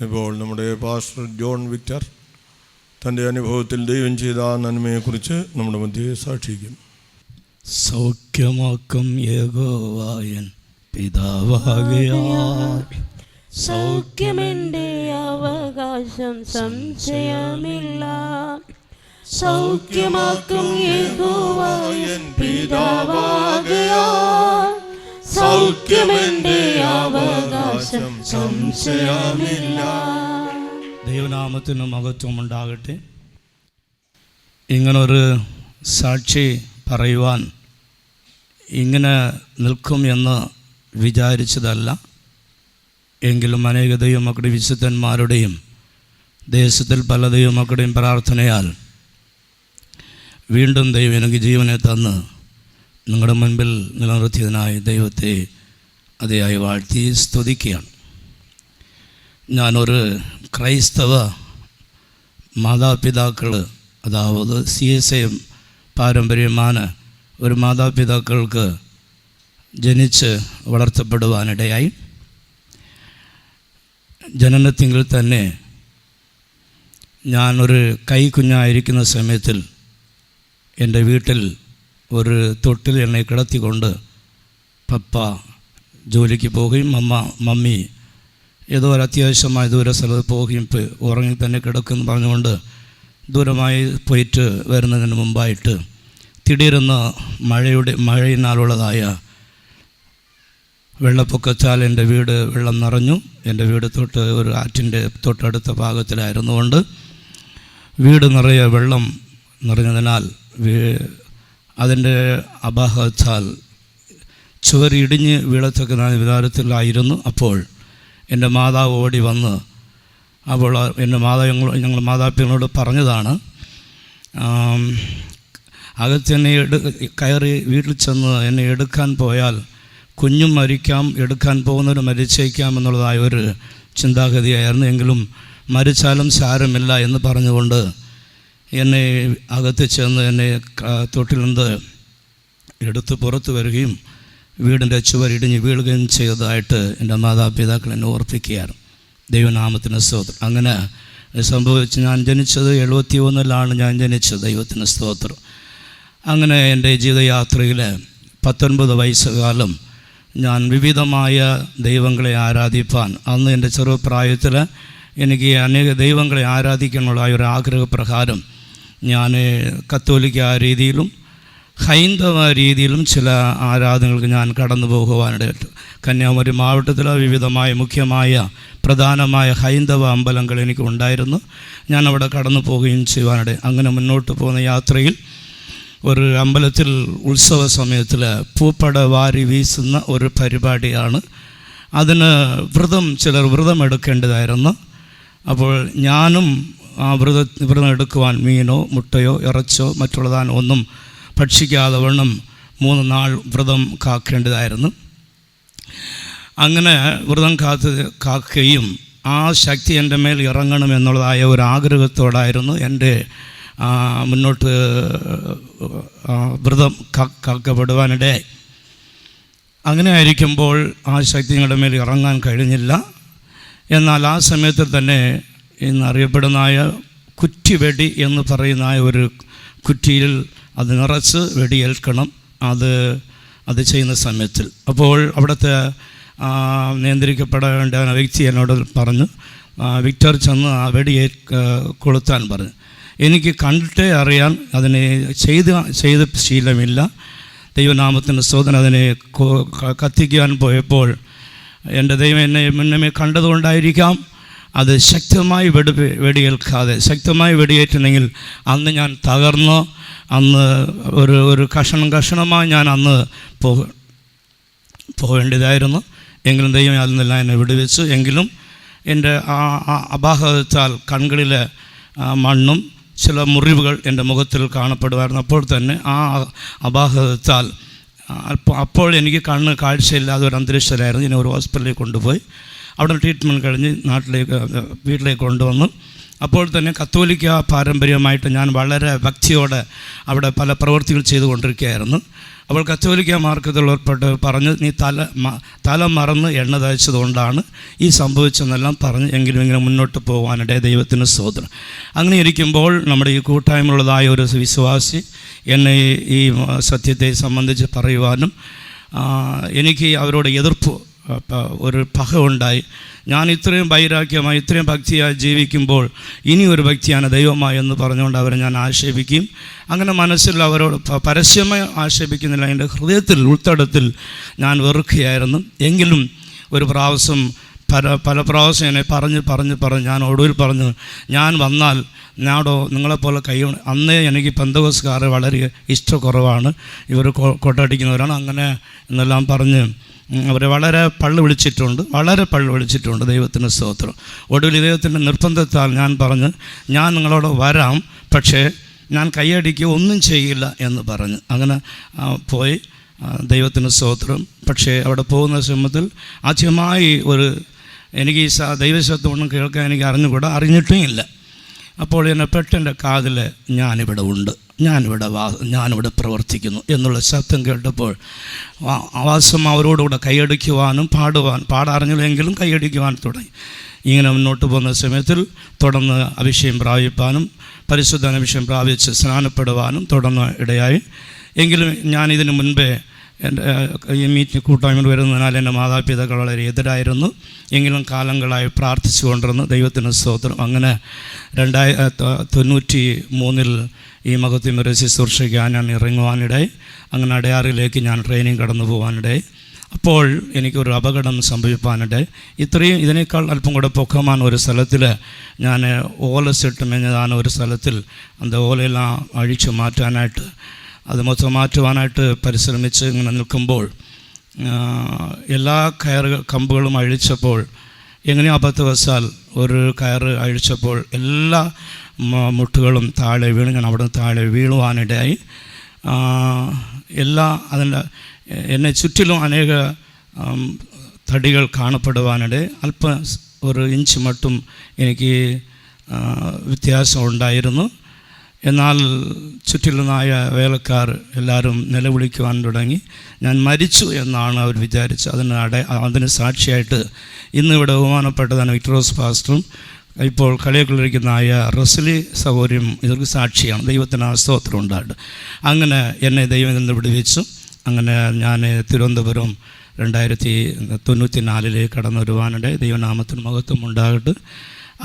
ഇപ്പോൾ നമ്മുടെ pastor John Victor തൻ്റെ അനുഭവത്തിൽ ദൈവം ചെയ്ത നന്മയെക്കുറിച്ച് നമ്മുടെ മധ്യേ സാക്ഷിക്കും. സൗഖ്യമാക്കും യഹോവയൻ പിതാവാകയാൽ സൗഖ്യമെന്റെ അവകാശം സംശയമില്ല. സൗഖ്യമാക്കും യഹോവയൻ പിതാവാകയാൽ സൗഖ്യമെന്റെ അവകാശം സംശയമില്ല. ദൈവനാമത്തിന് മഹത്വം ഉണ്ടാകട്ടെ. ഇങ്ങനൊരു സാക്ഷി പറയുവാൻ ഇങ്ങനെ നിൽക്കും എന്ന് വിചാരിച്ചതല്ല. എങ്കിലും അനേക ദൈവമക്കളുടെ വിശുദ്ധന്മാരുടെയും ദേശത്തിൽ പല ദൈവമക്കളുടെയും പ്രാർത്ഥനയാൽ വീണ്ടും ദൈവം എനിക്ക് ജീവനെ തന്ന് നിങ്ങളുടെ മുൻപിൽ നിലനിർത്തിയതിനായി ദൈവത്തെ അതിയായി വാഴ്ത്തി സ്തുതിക്കുകയാണ്. ഞാനൊരു ക്രൈസ്തവ മാതാപിതാക്കൾ, അതായത് CSI പാരമ്പര്യமான ഒരു മാതാപിതാക്കൾക്ക് ജനിച്ച് വളർത്തപ്പെടുവാനിടയായി. ജനനത്തിങ്കിൽ തന്നെ ഞാനൊരു കൈക്കുഞ്ഞായിരിക്കുന്ന സമയത്തിൽ എൻ്റെ വീട്ടിൽ ഒരു തൊട്ടിൽ എന്നെ കിടത്തിക്കൊണ്ട് പപ്പ ജോലിക്ക് പോവുകയും മമ്മി ഏതോ ഒരു അത്യാവശ്യമായ ദൂര സ്ഥലത്ത് പോവുകയും ഉറങ്ങി തന്നെ കിടക്കുമെന്ന് പറഞ്ഞുകൊണ്ട് ദൂരമായി പോയിട്ട് വരുന്നതിന് മുമ്പായിട്ട് തിടീരുന്ന മഴയിനാലുള്ളതായ വെള്ളപ്പൊക്കത്താൽ എൻ്റെ വീട് വെള്ളം നിറഞ്ഞു. എൻ്റെ വീട് ഒരു ആറ്റിൻ്റെ തൊട്ടടുത്ത ഭാഗത്തിലായിരുന്നുകൊണ്ട് വീട് നിറയെ വെള്ളം നിറഞ്ഞതിനാൽ അതിൻ്റെ അപാകത്താൽ ചുവരിടിഞ്ഞ് വീഴത്തക്ക വിധാനത്തിലായിരുന്നു. അപ്പോൾ എൻ്റെ മാതാവ് ഓടി വന്ന് അപ്പോൾ എൻ്റെ ഞങ്ങൾ മാതാപിതാക്കളോട് പറഞ്ഞതാണ്, അകത്തെന്നെ കയറി വീട്ടിൽ ചെന്ന് എന്നെ എടുക്കാൻ പോയാൽ കുഞ്ഞും മരിക്കാം, എടുക്കാൻ പോകുന്നവർ മരിച്ചേക്കാം എന്നുള്ളതായ ഒരു ചിന്താഗതിയായിരുന്നു. എങ്കിലും മരിച്ചാലും സാരമില്ല എന്ന് പറഞ്ഞുകൊണ്ട് എന്നെ അകത്ത് ചെന്ന് എന്നെ തൊട്ടിൽ നിന്ന് എടുത്ത് പുറത്ത് വരികയും വീടിൻ്റെ ചുവരിടിഞ്ഞ് വീഴുകയും ചെയ്തതായിട്ട് എൻ്റെ മാതാപിതാക്കൾ എന്നെ ഓർപ്പിക്കുകയാണ്. ദൈവനാമത്തിന് സ്തോത്രം. അങ്ങനെ സംഭവിച്ച് ഞാൻ ജനിച്ചത് 71 ഞാൻ ജനിച്ചത്. ദൈവത്തിന് സ്തോത്രം. അങ്ങനെ എൻ്റെ ജീവിതയാത്രയിൽ 19 വയസ്സുകാലം ഞാൻ വിവിധമായ ദൈവങ്ങളെ ആരാധിപ്പാൻ, അന്ന് എൻ്റെ ചെറുപ്രായത്തിൽ എനിക്ക് അനേക ദൈവങ്ങളെ ആരാധിക്കാനുള്ള ഒരു ആഗ്രഹപ്രകാരം ഞാൻ കത്തോലിക്ക രീതിയിലും ഹൈന്ദവ രീതിയിലും ചില ആരാധനകൾക്ക് ഞാൻ കടന്നു പോകുവാനിടയായിട്ട്. കന്യാകുമാരി മാവട്ടത്തിലെ വിവിധമായ മുഖ്യമായ പ്രധാനമായ ഹൈന്ദവ അമ്പലങ്ങൾ എനിക്ക് ഉണ്ടായിരുന്നു. ഞാൻ അവിടെ കടന്നു പോവുകയും ചെയ്യുവാനിടെ. അങ്ങനെ മുന്നോട്ട് പോകുന്ന യാത്രയിൽ ഒരു അമ്പലത്തിൽ ഉത്സവ സമയത്തിൽ പൂപ്പട വാരി വീശുന്ന ഒരു പരിപാടിയാണ്. അതിന് ചിലർ വ്രതം എടുക്കേണ്ടതായിരുന്നു. അപ്പോൾ ഞാനും ആ വ്രതം എടുക്കുവാൻ മീനോ മുട്ടയോ ഇറച്ചോ മറ്റുള്ളതാൻ ഒന്നും ഭക്ഷിക്കാതെ വണ്ണം 3 നാൾ വ്രതം കാക്കേണ്ടതായിരുന്നു. അങ്ങനെ വ്രതം കാക്കുകയും ആ ശക്തി എൻ്റെ മേൽ ഇറങ്ങണമെന്നുള്ളതായ ഒരു ആഗ്രഹത്തോടായിരുന്നു എൻ്റെ മുന്നോട്ട് വ്രതം കാക്കപ്പെടുവാനിടയായി. അങ്ങനെ ആയിരിക്കുമ്പോൾ ആ ശക്തി ഞങ്ങളുടെ മേൽ ഇറങ്ങാൻ കഴിഞ്ഞില്ല. എന്നാൽ ആ സമയത്തിൽ തന്നെ ഇന്നറിയപ്പെടുന്നതായ കുറ്റിവെടി എന്ന് പറയുന്ന ഒരു കുറ്റിയിൽ അത് നിറച്ച് വെടിയേൽക്കണം അത് ചെയ്യുന്ന സമയത്തിൽ. അപ്പോൾ അവിടുത്തെ നിയന്ത്രിക്കപ്പെടേണ്ട വ്യക്തി എന്നോട് പറഞ്ഞു, വിക്ടർ ചെന്ന് ആ വെടിയെ കൊളുത്താൻ പറഞ്ഞു. എനിക്ക് കണ്ടിട്ടേ അറിയാൻ, അതിനെ ചെയ്ത് ശീലമില്ല. ദൈവനാമത്തിൻ്റെ സ്തോത്രം. അതിനെ കത്തിക്കുവാൻ പോയപ്പോൾ എൻ്റെ ദൈവം എന്നെ മുന്നമേ കണ്ടതുകൊണ്ടായിരിക്കാം അത് ശക്തമായി വെടിയേൽക്കാതെ ശക്തമായി വെടിയേറ്റുന്നെങ്കിൽ അന്ന് ഞാൻ തകർന്ന് അന്ന് ഒരു കഷണമായി ഞാൻ അന്ന് പോകേണ്ടതായിരുന്നു. എങ്കിലും ദൈവം അതിൽ നിന്നെല്ലാം എന്നെ വിടുവിച്ചു. എങ്കിലും എൻ്റെ ആ അപാകത്താൽ കൺകളിലെ മണ്ണും ചില മുറിവുകൾ എൻ്റെ മുഖത്തിൽ കാണപ്പെടുമായിരുന്നു. അപ്പോൾ തന്നെ ആ അപാകത്താൽ അപ്പോൾ എനിക്ക് കാഴ്ചയില്ലാതെ ഒരു അന്തരീക്ഷത്തിലായിരുന്നു. എന്നെ ഒരു ഹോസ്പിറ്റലിൽ കൊണ്ടുപോയി അവിടെ ട്രീറ്റ്മെൻറ്റ് കഴിഞ്ഞ് വീട്ടിലേക്ക് കൊണ്ടുവന്നു. അപ്പോൾ തന്നെ കത്തോലിക്ക പാരമ്പര്യമായിട്ട് ഞാൻ വളരെ ഭക്തിയോടെ അവിടെ പല പ്രവൃത്തികൾ ചെയ്തുകൊണ്ടിരിക്കുകയായിരുന്നു. അപ്പോൾ കത്തോലിക്ക മാർഗത്തിൽ ഉൾപ്പെട്ട് പറഞ്ഞ് നീ തല മറന്ന് എണ്ണ തയ്ച്ചതുകൊണ്ടാണ് ഈ സംഭവിച്ചതെന്നെല്ലാം പറഞ്ഞ് എങ്കിലും ഇങ്ങനെ മുന്നോട്ട് പോകാനിടെ ദൈവത്തിന് സ്തോത്രം. അങ്ങനെ ഇരിക്കുമ്പോൾ നമ്മുടെ ഈ കൂട്ടായ്മയുള്ളതായ ഒരു വിശ്വാസി എന്നെ ഈ സത്യത്തെ സംബന്ധിച്ച് പറയുവാനും എനിക്ക് അവരോട് എതിർപ്പ് ഒരു പക ഉണ്ടായി. ഞാൻ ഇത്രയും വൈരാഗ്യമായി ഇത്രയും ഭക്തിയായി ജീവിക്കുമ്പോൾ ഇനി ഒരു ഭക്തിയാണ് ദൈവമായി എന്ന് പറഞ്ഞുകൊണ്ട് അവരെ ഞാൻ ആക്ഷേപിക്കും. അങ്ങനെ മനസ്സിൽ അവരോട് പരസ്യമായി ആക്ഷേപിക്കുന്നില്ല, എൻ്റെ ഹൃദയത്തിൽ ഉൾത്തടത്തിൽ ഞാൻ വെറുക്കുകയായിരുന്നു. എങ്കിലും ഒരു പ്രാവശ്യം പല പ്രാവശ്യം എന്നെ പറഞ്ഞ് ഞാൻ ഒടുവിൽ പറഞ്ഞു, ഞാൻ വന്നാൽ ഞാടോ നിങ്ങളെപ്പോലെ അന്നേ എനിക്ക് പെന്തക്കോസ്തുകാരെ വളരെ ഇഷ്ടക്കുറവാണ്, ഇവർ കൊട്ടടിക്കുന്നവരാണ്, അങ്ങനെ എന്നെല്ലാം പറഞ്ഞ് അവരെ വളരെ പള്ളു വിളിച്ചിട്ടുണ്ട്. ദൈവത്തിന് സ്തോത്രം. ഒടുവിൽ ദൈവത്തിൻ്റെ നിർബന്ധത്താൽ ഞാൻ പറഞ്ഞ് ഞാൻ നിങ്ങളോട് വരാം, പക്ഷേ ഞാൻ കൈയടിക്കുക ഒന്നും ചെയ്യില്ല എന്ന് പറഞ്ഞ് അങ്ങനെ പോയി. ദൈവത്തിന് സ്തോത്രം. പക്ഷേ അവിടെ പോകുന്ന സമയത്തിൽ ആദ്യമായി എനിക്ക് ഈ ദൈവശബ്ദം ഒന്നും കേൾക്കാൻ എനിക്ക് അറിഞ്ഞിട്ടും ഇല്ല. അപ്പോൾ എന്നെ പെട്ടെൻ്റെ കാതിൽ ഞാനിവിടെ ഉണ്ട്, ഞാനിവിടെ പ്രവർത്തിക്കുന്നു എന്നുള്ള ശബ്ദം കേട്ടപ്പോൾ ആവാസം അവരോടുകൂടെ കൈയടിക്കുവാനും പാടാറിഞ്ഞില്ലെങ്കിലും കൈയടിക്കുവാൻ തുടങ്ങി. ഇങ്ങനെ മുന്നോട്ട് പോകുന്ന സമയത്തിൽ തുടർന്ന് അഭിഷേകം പ്രാപിപ്പാനും പരിശുദ്ധ അഭിഷേകം പ്രാപിച്ച് സ്നാനപ്പെടുവാനും തുടർന്ന് ഇടയായി. എങ്കിലും ഞാനിതിന് മുൻപേ എൻ്റെ ഈ കൂട്ടായ്മയിൽ വരുന്നതിനാൽ എൻ്റെ മാതാപിതാക്കൾ വളരെ എതിരായിരുന്നു. എങ്കിലും കാലങ്ങളായി പ്രാർത്ഥിച്ചു കൊണ്ടിരുന്നു. ദൈവത്തിന് സ്തോത്രം. അങ്ങനെ 1993 ഈ മഹത്വമേറിയ ശുശ്രൂഷയ്ക്ക് ഞാൻ ഇറങ്ങുവാനിടയായി. അങ്ങനെ അടയാറിലേക്ക് ഞാൻ ട്രെയിനിങ് കടന്നു പോകാനിടയായി. അപ്പോൾ എനിക്കൊരു അപകടം സംഭവിക്കാനിടയായി. ഇതിനേക്കാൾ അല്പം കൂടെ പൊക്കமான ഒരു സ്ഥലത്തിൽ ഞാൻ ഓലസിട്ട് മെഞ്ഞതാണ് ഒരു സ്ഥലത്തിൽ அந்த ഓലയെല്ലാം അഴിച്ചു മാറ്റാനായിട്ട് അത് മൊത്തം മാറ്റുവാനായിട്ട് പരിശ്രമിച്ച് ഇങ്ങനെ നിൽക്കുമ്പോൾ എല്ലാ കമ്പുകളും അഴിച്ചപ്പോൾ എങ്ങനെയോ അബദ്ധവശാൽ ഒരു കയറ് അഴിച്ചപ്പോൾ എല്ലാ മുട്ടുകളും താഴെ വീണ് ഞാൻ അവിടെ നിന്ന് താഴെ വീഴുവാനിടയായി. എന്നെ ചുറ്റിലും അനേക തടികൾ കാണപ്പെടുവാനിടയിൽ അല്പം ഒരു ഇഞ്ച് മട്ടും എനിക്ക് വ്യത്യാസം ഉണ്ടായിരുന്നു. എന്നാൽ ചുറ്റിലുമായ വേലക്കാർ എല്ലാവരും നിലവിളിക്കുവാൻ തുടങ്ങി. ഞാൻ മരിച്ചു എന്നാണ് അവർ വിചാരിച്ചത്. അതിന് സാക്ഷിയായിട്ട് ഇന്നിവിടെ ബഹുമാനപ്പെട്ടതാണ് വിക്ടറോസ് പാസ്റ്ററും ഇപ്പോൾ കളിയൊക്കെയിരിക്കുന്ന റസ്ലി സഹോദരിയും ഇതൊക്കെ സാക്ഷിയാണ്. ദൈവത്തിന് സ്തോത്രം ഉണ്ടായിട്ട് അങ്ങനെ എന്നെ ദൈവം നിന്ന് വിടുവിച്ചു. അങ്ങനെ ഞാൻ തിരുവനന്തപുരം 1994 കടന്നു വരുവാനിടെ ദൈവനാമത്തിന് മഹത്വം ഉണ്ടാകട്ടെ.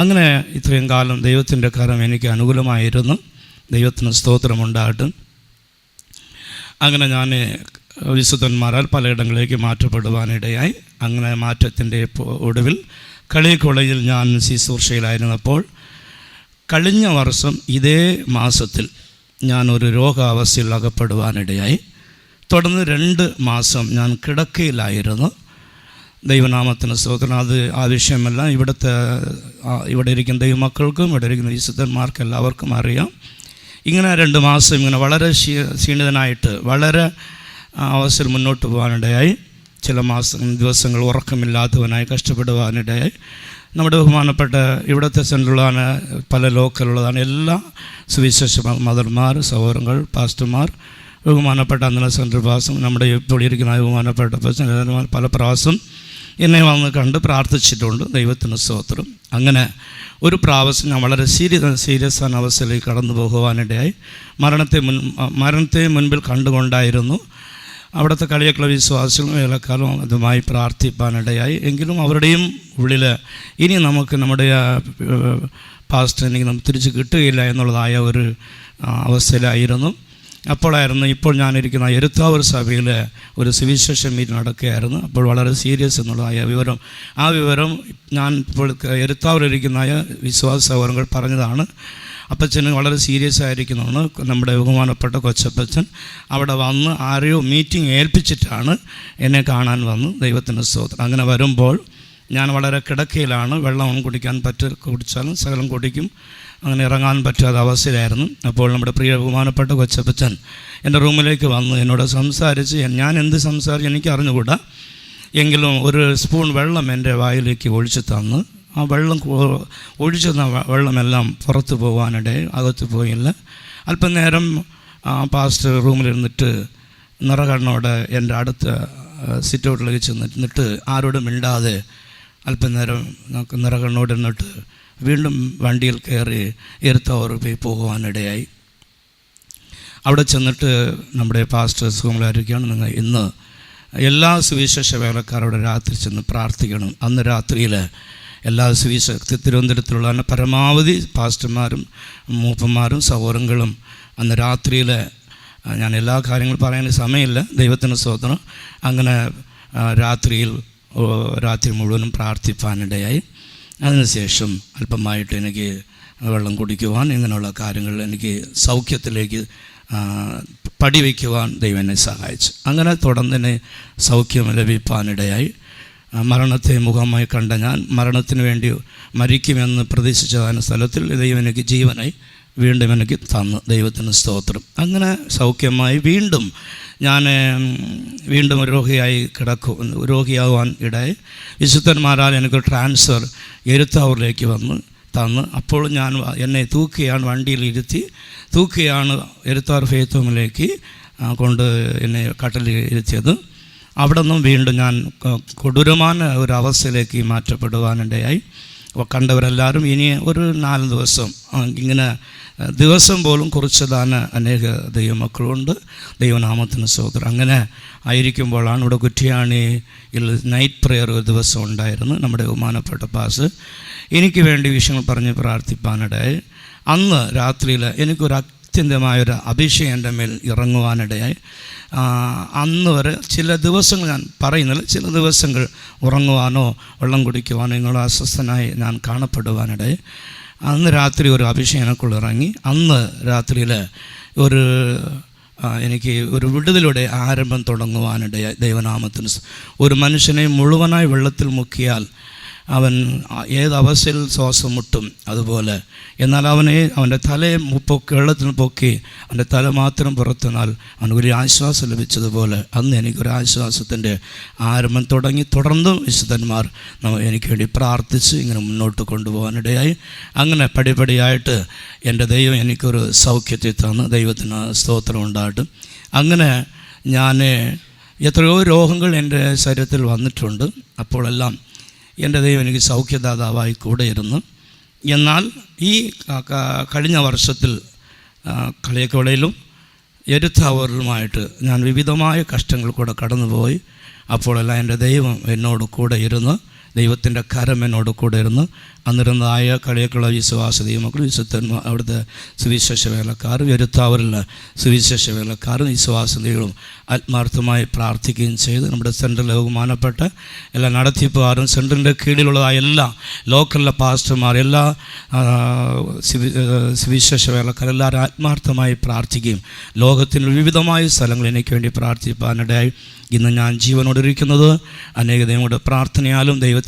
അങ്ങനെ ഇത്രയും കാലം ദൈവത്തിൻ്റെ കരം എനിക്ക് അനുകൂലമായിരുന്നു. ദൈവത്തിന് സ്തോത്രമുണ്ടാകട്ടെ. അങ്ങനെ ഞാൻ വിശുദ്ധന്മാരാൽ പലയിടങ്ങളിലേക്ക് മാറ്റപ്പെടുവാനിടയായി. അങ്ങനെ മാറ്റത്തിൻ്റെ ഒടുവിൽ കളി കോളേജിൽ ഞാൻ ശുശ്രൂഷയിലായിരുന്നപ്പോൾ കഴിഞ്ഞ വർഷം ഇതേ മാസത്തിൽ ഞാനൊരു രോഗാവസ്ഥയിൽ അകപ്പെടുവാനിടയായി. തുടർന്ന് 2 മാസം ഞാൻ കിടക്കയിലായിരുന്നു. ദൈവനാമത്തിന് സ്തോത്രം. അത് ആ വിഷയമല്ല. ഇവിടെ ഇരിക്കുന്ന ദൈവമക്കൾക്കും ഇവിടെ ഇരിക്കുന്ന വിശുദ്ധന്മാർക്ക് എല്ലാവർക്കും അറിയാം. ഇങ്ങനെ 2 മാസം ഇങ്ങനെ വളരെ ക്ഷീണിതനായിട്ട് വളരെ അവസരം മുന്നോട്ട് പോകാനിടയായി. ചില ദിവസങ്ങൾ ഉറക്കമില്ലാത്തവനായി കഷ്ടപ്പെടുവാനിടയായി. നമ്മുടെ ബഹുമാനപ്പെട്ട ഇവിടുത്തെ സെൻറ്ററിലുള്ളതാണ്, പല ലോക്കലുള്ളതാണ് എല്ലാ സുവിശേഷ മദർമാർ, സഹോദരങ്ങൾ, പാസ്റ്റർമാർ, ബഹുമാനപ്പെട്ട അന്നല സെൻട്രൽ പാസം, നമ്മുടെ ഇപ്പോൾ ഇരിക്കുന്ന ബഹുമാനപ്പെട്ട പല പ്രാവശ്യം എന്നെ വന്ന് കണ്ട് പ്രാർത്ഥിച്ചിട്ടുണ്ട്. ദൈവത്തിന് സ്തോത്രം. അങ്ങനെ ഒരു പ്രാവശ്യം ഞാൻ വളരെ സീരിയസ് ആയ അവസ്ഥയിലേക്ക് കടന്നു പോകുവാനിടയായി. മരണത്തെ മുൻപിൽ കണ്ടുകൊണ്ടായിരുന്നു അവിടുത്തെ കളിയൊക്കെയുള്ള വിശ്വാസികളും വേലക്കാരും അതുമായി പ്രാർത്ഥിപ്പാനിടയായി. എങ്കിലും അവരുടെയും ഉള്ളിൽ ഇനി നമുക്ക് നമ്മുടെ പാസ്റ്റ് നമുക്ക് തിരിച്ച് കിട്ടുകയില്ല എന്നുള്ളതായ ഒരു അവസ്ഥയിലായിരുന്നു. ഇപ്പോൾ ഞാനിരിക്കുന്ന എരുത്താവൂർ സഭയിൽ ഒരു സുവിശേഷ മീറ്റിംഗ് നടക്കുകയായിരുന്നു. അപ്പോൾ വളരെ സീരിയസ് എന്നുള്ളതായ വിവരം, ആ വിവരം ഞാൻ ഇപ്പോൾ എരുത്താവൂരിരിക്കുന്ന വിശ്വാസ സഹോദരങ്ങൾ പറഞ്ഞതാണ്. അപ്പച്ചന് വളരെ സീരിയസ് ആയിരിക്കുന്നതാണ്. നമ്മുടെ ബഹുമാനപ്പെട്ട കൊച്ചപ്പച്ചൻ അവിടെ വന്ന് ആരെയോ മീറ്റിംഗ് ഏൽപ്പിച്ചിട്ടാണ് എന്നെ കാണാൻ വന്നു. ദൈവത്തിൻ്റെ സ്തോത്രം. അങ്ങനെ വരുമ്പോൾ ഞാൻ വളരെ കിടക്കയിലാണ്. വെള്ളം കുടിച്ചാലും സകലം കുടിക്കും. അങ്ങനെ ഇറങ്ങാൻ പറ്റാത്ത അവസ്ഥയിലായിരുന്നു. അപ്പോൾ നമ്മുടെ പ്രിയ ബഹുമാനപ്പെട്ട കൊച്ചപ്പച്ചൻ എൻ്റെ റൂമിലേക്ക് വന്ന് എന്നോട് സംസാരിച്ച്, ഞാൻ എന്ത് സംസാരിച്ച് എനിക്ക് അറിഞ്ഞുകൂടാ, എങ്കിലും ഒരു സ്പൂൺ വെള്ളം എൻ്റെ വായിലേക്ക് ഒഴിച്ച് തന്ന് ആ വെള്ളം ഒഴിച്ചെന്ന വെള്ളമെല്ലാം പുറത്ത് പോകാനിടയിൽ അകത്ത് പോയില്ല. അല്പം നേരം പാസ്റ്റർ റൂമിലിരുന്നിട്ട് നിറകണ്ണോടെ എൻ്റെ അടുത്ത സിറ്റൗട്ടിലേക്ക് ചെന്നിട്ട് ആരോടും മിണ്ടാതെ അല്പം നേരം നമുക്ക് നിറകണ്ണോട് ഇരുന്നിട്ട് വീണ്ടും വണ്ടിയിൽ കയറി എരുത്താവൂർ പോയി പോകുവാനിടയായി. അവിടെ ചെന്നിട്ട് നമ്മുടെ പാസ്റ്റർ സുഖമില്ലായിരിക്കുകയാണ്. നിങ്ങൾ ഇന്ന് എല്ലാ സുവിശേഷ വേലക്കാരോടെ രാത്രി ചെന്ന് പ്രാർത്ഥിക്കണം. അന്ന് രാത്രിയിൽ എല്ലാ തിരുവനന്തപുരത്തിലുള്ള പരമാവധി പാസ്റ്റർമാരും മൂപ്പന്മാരും സഹോദരങ്ങളും അന്ന് രാത്രിയിൽ, ഞാൻ എല്ലാ കാര്യങ്ങളും പറയാൻ സമയമില്ല, ദൈവത്തിന് സ്തോത്രം, അങ്ങനെ രാത്രി മുഴുവനും പ്രാർത്ഥിപ്പാനിടയായി. അതിനുശേഷം അല്പമായിട്ട് എനിക്ക് വെള്ളം കുടിക്കുവാൻ, ഇങ്ങനെയുള്ള കാര്യങ്ങൾ എനിക്ക് സൗഖ്യത്തിലേക്ക് പടിവയ്ക്കുവാൻ ദൈവം എന്നെ സഹായിച്ചു. അങ്ങനെ തുടർന്ന് സൗഖ്യം ലഭിപ്പാനിടയായി. മരണത്തെ മുഖമായി കണ്ട ഞാൻ മരണത്തിന് വേണ്ടി മരിക്കുമെന്ന് പ്രതീക്ഷിച്ചതാണ് സ്ഥലത്തിൽ ദൈവം എനിക്ക് ജീവനായി വീണ്ടും എനിക്ക് തന്നു. ദൈവത്തിന് സ്തോത്രം. അങ്ങനെ സൗഖ്യമായി ഞാൻ വീണ്ടും രോഗിയാകുവാൻ ഇടയായി. വിശുദ്ധന്മാരാൽ എനിക്ക് ട്രാൻസ്ഫർ എരുത്താവൂരിലേക്ക് തന്ന്. അപ്പോൾ ഞാൻ എന്നെ വണ്ടിയിൽ ഇരുത്തി തൂക്കിയാണ് എരുത്താവൂർ ഫെയ്ത്ത് ഹോമിലേക്ക് കൊണ്ട് എന്നെ കട്ടലിൽ ഇരുത്തിയത്. അവിടെ നിന്നും വീണ്ടും ഞാൻ കൊടൂരമായ ഒരു അവസ്ഥയിലേക്ക് മാറ്റപ്പെടുവാനിടയായി. കണ്ടവരെല്ലാവരും ഇനി ഒരു 4 ദിവസം ഇങ്ങനെ ദിവസം പോലും കുറിച്ചതാണ് അനേക ദൈവമക്കളുണ്ട്. ദൈവനാമത്തിന് സ്തോത്രം. അങ്ങനെ ആയിരിക്കുമ്പോഴാണ് ഇവിടെ കുറ്റിയാണിയിൽ നൈറ്റ് പ്രെയർ ഒരു ദിവസം ഉണ്ടായിരുന്നു. നമ്മുടെ ബഹുമാനപ്പെട്ട പാസ് എനിക്ക് വേണ്ടി വിഷയങ്ങൾ പറഞ്ഞ് പ്രാർത്ഥിപ്പാനിടയായി. അന്ന് രാത്രിയിൽ എനിക്കൊരു അത്യന്തമായൊരു അഭിഷേകം എൻ്റെ മേൽ ഇറങ്ങുവാനിടയായി. അന്ന് വരെ ചില ദിവസങ്ങൾ, ഞാൻ പറയുന്നില്ല, ചില ദിവസങ്ങൾ ഉറങ്ങുവാനോ വെള്ളം കുടിക്കുവാനോ ഇങ്ങനെയുള്ള അസ്വസ്ഥനായി ഞാൻ കാണപ്പെടുവാനിടയായി. അന്ന് രാത്രി ഒരു അഭിഷേകം എനിക്കുള്ള ഇറങ്ങി. അന്ന് രാത്രിയിൽ എനിക്ക് ഒരു വിടുതലൂടെ ആരംഭം തുടങ്ങുവാനിടയായി. ദൈവനാമത്തിന് ഒരു മനുഷ്യനെ മുഴുവനായി വെള്ളത്തിൽ മുക്കിയാൽ അവൻ ഏതവസ്ഥയിൽ ശ്വാസം മുട്ടും അതുപോലെ. എന്നാൽ അവൻ്റെ തലയെ വെള്ളത്തിൽ പൊക്കി അവൻ്റെ തല മാത്രം പുറത്തുനിന്നാൽ അവന് ഒരു ആശ്വാസം ലഭിച്ചതുപോലെ അന്ന് എനിക്കൊരു ആശ്വാസത്തിൻ്റെ ആരംഭം തുടങ്ങി. തുടർന്നും വിശുദ്ധന്മാർ എനിക്ക് വേണ്ടി പ്രാർത്ഥിച്ച് ഇങ്ങനെ മുന്നോട്ട് കൊണ്ടുപോകാനിടയായി. അങ്ങനെ പടിപടിയായിട്ട് എൻ്റെ ദൈവം എനിക്കൊരു സൗഖ്യത്തെ തന്ന്. ദൈവത്തിന് സ്തോത്രം ഉണ്ടായിട്ടും അങ്ങനെ ഞാൻ എത്രയോ രോഗങ്ങൾ എൻ്റെ ശരീരത്തിൽ വന്നിട്ടുണ്ട്. അപ്പോഴെല്ലാം എൻ്റെ ദൈവം എനിക്ക് സൗഖ്യദാതാവായി കൂടെ ഇരുന്നു. എന്നാൽ ഈ കഴിഞ്ഞ വർഷത്തിൽ കളിയക്കോളയിലും എരുത്താവൂരിലുമായിട്ട് ഞാൻ വിവിധമായ കഷ്ടങ്ങൾ കൂടെ കടന്നുപോയി. അപ്പോഴെല്ലാം എൻ്റെ ദൈവം എന്നോട് കൂടെ ഇരുന്ന്, ദൈവത്തിൻ്റെ കരം എന്നോട് കൂടെ ഇരുന്ന് അന്നിരുന്നതായ കളിയക്കുള്ള വിശ്വാസ ദൈവമക്കൾ, വിശുദ്ധന്മാർ, അവിടുത്തെ സുവിശേഷ വേലക്കാരും എരുത്താവൂരിലെ സുവിശേഷ വേലക്കാരും വിശ്വാസതകളും ആത്മാർത്ഥമായി പ്രാർത്ഥിക്കുകയും ചെയ്ത് നമ്മുടെ സെൻട്രൽ ബഹുമാനപ്പെട്ട എല്ലാ നടത്തിപ്പുകാരും സെൻട്രലിൻ്റെ കീഴിലുള്ളതായ എല്ലാ ലോക്കലിലെ പാസ്റ്റർമാർ, എല്ലാ സുവിശേഷ വേലക്കാർ എല്ലാവരും ആത്മാർത്ഥമായി പ്രാർത്ഥിക്കുകയും ലോകത്തിൻ്റെ വിവിധമായ സ്ഥലങ്ങളിൽ എനിക്ക് വേണ്ടി പ്രാർത്ഥിപ്പാനിടയായി. ഇന്ന് ഞാൻ ജീവനോടിരിക്കുന്നത് അനേക ദൈവങ്ങളുടെ പ്രാർത്ഥനയാലും ദൈവത്തിൻ്റെ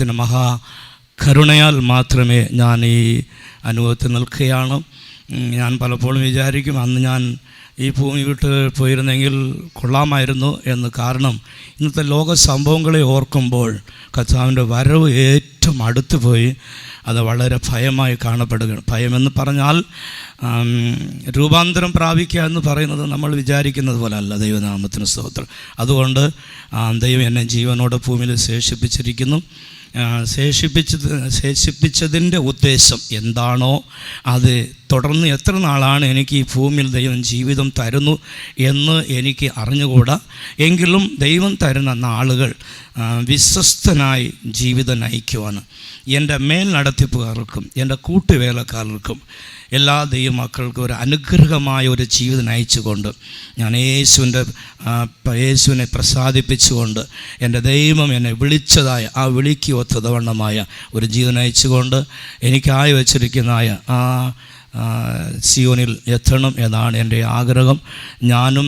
കരുണയാൽ മാത്രമേ ഞാൻ ഈ അനുഭവത്തിൽ നിൽക്കുകയാണ്. ഞാൻ പലപ്പോഴും വിചാരിക്കും അന്ന് ഞാൻ ഈ ഭൂമി വിട്ട് പോയിരുന്നെങ്കിൽ കൊള്ളാമായിരുന്നു എന്ന്. കാരണം ഇന്നത്തെ ലോക സംഭവങ്ങളെ ഓർക്കുമ്പോൾ കർത്താവിൻ്റെ വരവ് ഏറ്റവും അടുത്ത് പോയി. അത് വളരെ ഭയമായി കാണപ്പെടുകയാണ്. ഭയമെന്ന് പറഞ്ഞാൽ രൂപാന്തരം പ്രാപിക്കുക എന്ന് പറയുന്നത് നമ്മൾ വിചാരിക്കുന്നത് പോലെ അല്ല. ദൈവനാമത്തിന് സ്തോത്രം. അതുകൊണ്ട് ദൈവം എന്നെ ജീവനോടെ ഭൂമിയിൽ ശേഷിപ്പിച്ചിരിക്കുന്നു. ശേഷിപ്പിച്ചതിൻ്റെ ഉദ്ദേശം എന്താണോ അത് തുടർന്ന് എത്ര നാളാണ് എനിക്ക് ഈ ഭൂമിയിൽ ദൈവം ജീവിതം തരുന്നു എന്ന് എനിക്ക് അറിഞ്ഞുകൂടാ. എങ്കിലും ദൈവം തരുന്ന നാളുകൾ വിശ്വസ്തനായി ജീവിതം നയിക്കുവാണ്. എൻ്റെ മേൽ നടത്തിപ്പുകാർക്കും എൻ്റെ കൂട്ടുവേലക്കാർക്കും എല്ലാ ദൈവമക്കൾക്കും ഒരു അനുഗ്രഹമായ ഒരു ജീവിതം നയിച്ചുകൊണ്ട് ഞാൻ യേശുവിനെ പ്രസാദിപ്പിച്ചുകൊണ്ട് എൻ്റെ ദൈവം എന്നെ വിളിച്ചതായ ആ വിളിക്ക് ഒത്തതവണ്ണമായ ഒരു ജീവിതം നയിച്ചുകൊണ്ട് എനിക്കായി വച്ചിരിക്കുന്നതായ ആ സിയോനിൽ എത്തണം എന്നാണ് എൻ്റെ ആഗ്രഹം. ഞാനും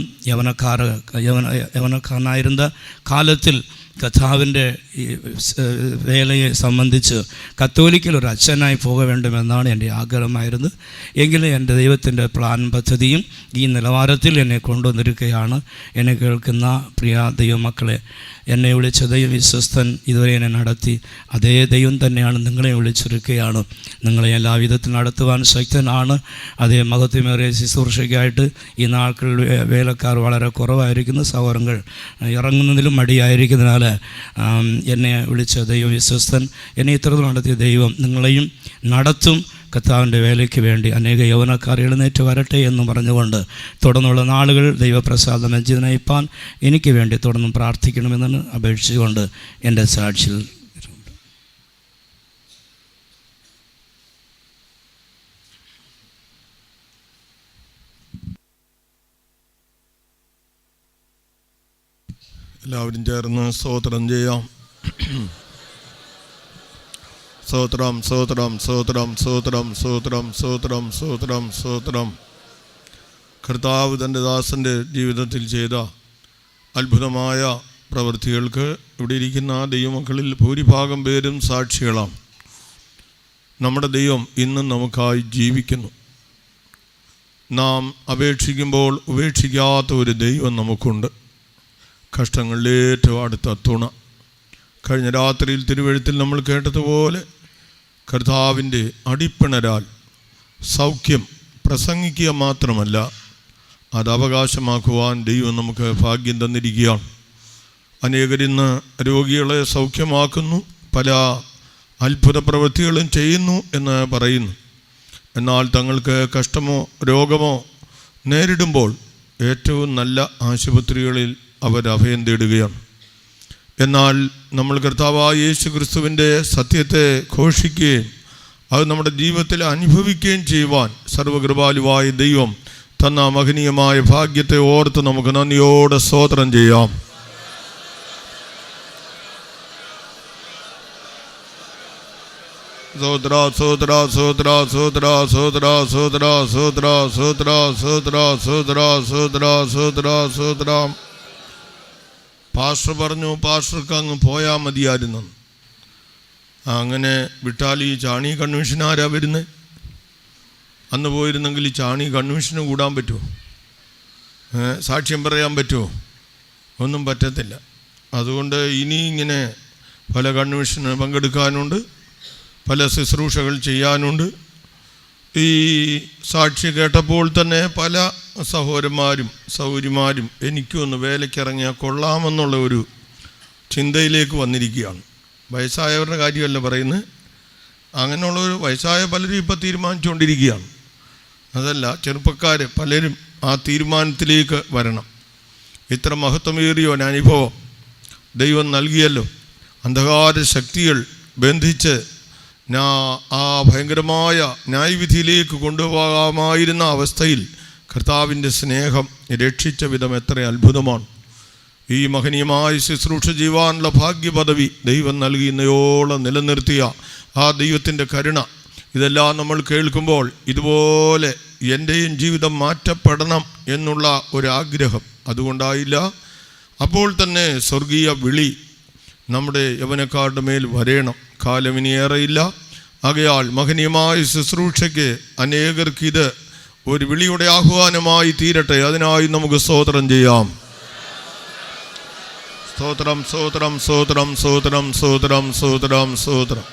യവനക്കാരനായിരുന്ന കാലത്തിൽ കർത്താവിൻ്റെ വേലയെ സംബന്ധിച്ച് കത്തോലിക്കൽ ഒരു അച്ഛനായി പോക വേണ്ടുമെന്നാണ് എൻ്റെ ആഗ്രഹമായിരുന്നത്. എങ്കിലും എൻ്റെ ദൈവത്തിൻ്റെ പ്ലാൻ പദ്ധതിയും ഈ നിലവാരത്തിൽ എന്നെ കൊണ്ടുവന്നിരിക്കുകയാണ്. എന്നെ കേൾക്കുന്ന പ്രിയ ദൈവമക്കളെ, എന്നെ വിളിച്ച ദൈവം വിശ്വസ്തൻ, ഇതുവരെ എന്നെ നടത്തി. അതേ ദൈവം തന്നെയാണ് നിങ്ങളെ വിളിച്ചിരിക്കുകയാണ്. നിങ്ങളെ എല്ലാ വിധത്തിൽ നടത്തുവാൻ ശക്തനാണ്. അതേ മഹത്വമേറിയ ശുശ്രൂഷയ്ക്കായിട്ട് ഈ നാൾക്കുള്ള വേലക്കാർ വളരെ കുറവായിരിക്കുന്നു. സഹോദരങ്ങൾ ഇറങ്ങുന്നതിലും മടിയായിരിക്കുന്നതിനാൽ എന്നെ വിളിച്ച ദൈവം വിശ്വസ്തൻ, എന്നെ ഇത്രത്തോളം നടത്തിയ ദൈവം നിങ്ങളെയും നടത്തും. കർത്താവിൻ്റെ വേലയ്ക്ക് വേണ്ടി അനേക യൗവനക്കാർ എഴുന്നേറ്റ് വരട്ടെ എന്ന് പറഞ്ഞുകൊണ്ട് തുടർന്നുള്ള നാളുകൾ ദൈവപ്രസാദം നയിപ്പാൻ എനിക്ക് വേണ്ടി തുടർന്നും പ്രാർത്ഥിക്കണമെന്ന് അപേക്ഷിച്ചുകൊണ്ട് എൻ്റെ സാക്ഷിയിൽ എല്ലാവരും ചേർന്ന് സ്തോത്രം ചെയ്യാം. സ്തോത്രം, സ്തോത്രം, സ്തോത്രം, സ്തോത്രം, സ്തോത്രം, സ്തോത്രം, സ്തോത്രം, സ്തോത്രം. കർത്താവ് തൻ്റെ ദാസൻ്റെ ജീവിതത്തിൽ ചെയ്ത അത്ഭുതമായ പ്രവൃത്തികൾക്ക് ഇവിടെ ഇരിക്കുന്ന ദൈവമക്കളിൽ ഭൂരിഭാഗം പേരും സാക്ഷികളാണ്. നമ്മുടെ ദൈവം ഇന്നും നമുക്കായി ജീവിക്കുന്നു. നാം അപേക്ഷിക്കുമ്പോൾ ഉപേക്ഷിക്കാത്ത ഒരു ദൈവം നമുക്കുണ്ട്. കഷ്ടങ്ങളിലേറ്റവും അടുത്ത തുണ. കഴിഞ്ഞ രാത്രിയിൽ തിരുവെഴുത്തിൽ നമ്മൾ കേട്ടതുപോലെ കർത്താവിൻ്റെ അടിപ്പിണരാൽ സൗഖ്യം പ്രസംഗിക്കുക മാത്രമല്ല, അത് അവകാശമാക്കുവാൻ ദൈവം നമുക്ക് ഭാഗ്യം തന്നിരിക്കുകയാണ്. അനേകരിന്ന് രോഗികളെ സൗഖ്യമാക്കുന്നു, പല അത്ഭുത പ്രവൃത്തികളും ചെയ്യുന്നു എന്ന് പറയുന്നു. എന്നാൽ തങ്ങൾക്ക് കഷ്ടമോ രോഗമോ നേരിടുമ്പോൾ ഏറ്റവും നല്ല ആശുപത്രികളിൽ അവർ അഭയം തേടുകയാണ്. എന്നാൽ നമ്മൾ കർത്താവായ യേശു ക്രിസ്തുവിൻ്റെ സത്യത്തെ ഘോഷിക്കുകയും അത് നമ്മുടെ ജീവിതത്തിൽ അനുഭവിക്കുകയും ചെയ്യുവാൻ സർവകൃപാലുവായ ദൈവം തന്ന മഹനീയമായ ഭാഗ്യത്തെ ഓർത്ത് നമുക്ക് നന്ദിയോടെ സ്തോത്രം ചെയ്യാം. സോത്ര സോത്ര സോത്ര സോത്ര സോത്ര സോത്ര സോത്ര സോത്ര സോത്ര സോത്ര സോത്ര സോത്ര സോത്ര. പാസ്റ്റർ പറഞ്ഞു പാസ്റ്റർക്ക് അങ്ങ് പോയാൽ മതിയായിരുന്നു. അങ്ങനെ വിട്ടാൽ ഈ ചാണി കൺവെൻഷൻ ആരാ വരുന്നത്? അന്ന് പോയിരുന്നെങ്കിൽ ഈ ചാണി കൺവെൻഷന് കൂടാൻ പറ്റുമോ? സാക്ഷ്യം പറയാൻ പറ്റുമോ? ഒന്നും പറ്റത്തില്ല. അതുകൊണ്ട് ഇനി ഇങ്ങനെ പല കൺവെൻഷന് പങ്കെടുക്കാനുണ്ട്, പല ശുശ്രൂഷകൾ ചെയ്യാനുണ്ട്. ഈ സാക്ഷി കേട്ടപ്പോൾ തന്നെ പല സഹോദരന്മാരും സൗകര്യമാരും എനിക്കൊന്ന് വേലയ്ക്കിറങ്ങിയാൽ കൊള്ളാമെന്നുള്ള ഒരു ചിന്തയിലേക്ക് വന്നിരിക്കുകയാണ്. വയസ്സായവരുടെ കാര്യമല്ല പറയുന്നത്, അങ്ങനെയുള്ളൊരു വയസ്സായ പലരും ഇപ്പോൾ തീരുമാനിച്ചുകൊണ്ടിരിക്കുകയാണ്. അതല്ല, ചെറുപ്പക്കാർ പലരും ആ തീരുമാനത്തിലേക്ക് വരണം. ഇത്ര മഹത്വമേറിയ ഒരു അനുഭവം ദൈവം നൽകിയല്ലോ. അന്ധകാര ശക്തികൾ ബന്ധിച്ച് ആ ഭയങ്കരമായ ന്യായവിധിയിലേക്ക് കൊണ്ടുപോകാമായിരുന്ന അവസ്ഥയിൽ കർത്താവിൻ്റെ സ്നേഹം രക്ഷിച്ച വിധം എത്ര അത്ഭുതമാണ്. ഈ മഹനീയമായ ശുശ്രൂഷ ചെയ്യുവാനുള്ള ഭാഗ്യപദവി ദൈവം നൽകിയോളം നിലനിർത്തിയ ആ ദൈവത്തിൻ്റെ കരുണ, ഇതെല്ലാം നമ്മൾ കേൾക്കുമ്പോൾ ഇതുപോലെ എൻ്റെയും ജീവിതം മാറ്റപ്പെടണം എന്നുള്ള ഒരാഗ്രഹം അതുകൊണ്ടായില്ല. അപ്പോൾ തന്നെ സ്വർഗീയ വിളി നമ്മുടെ യൗവനക്കാരുടെ മേൽ വരേണം. കാലം ഇനിയേറെയില്ല. ആകയാൽ മഹനീയമായ ശുശ്രൂഷയ്ക്ക് അനേകർക്കിത് ഒരു വിളിയുടെ ആഹ്വാനമായി തീരട്ടെ. അതിനായി നമുക്ക് സ്തോത്രം ചെയ്യാം. സ്തോത്രം, സ്തോത്രം, സ്തോത്രം, സ്തോത്രം, സ്തോത്രം, സ്തോത്രം, സ്തോത്രം.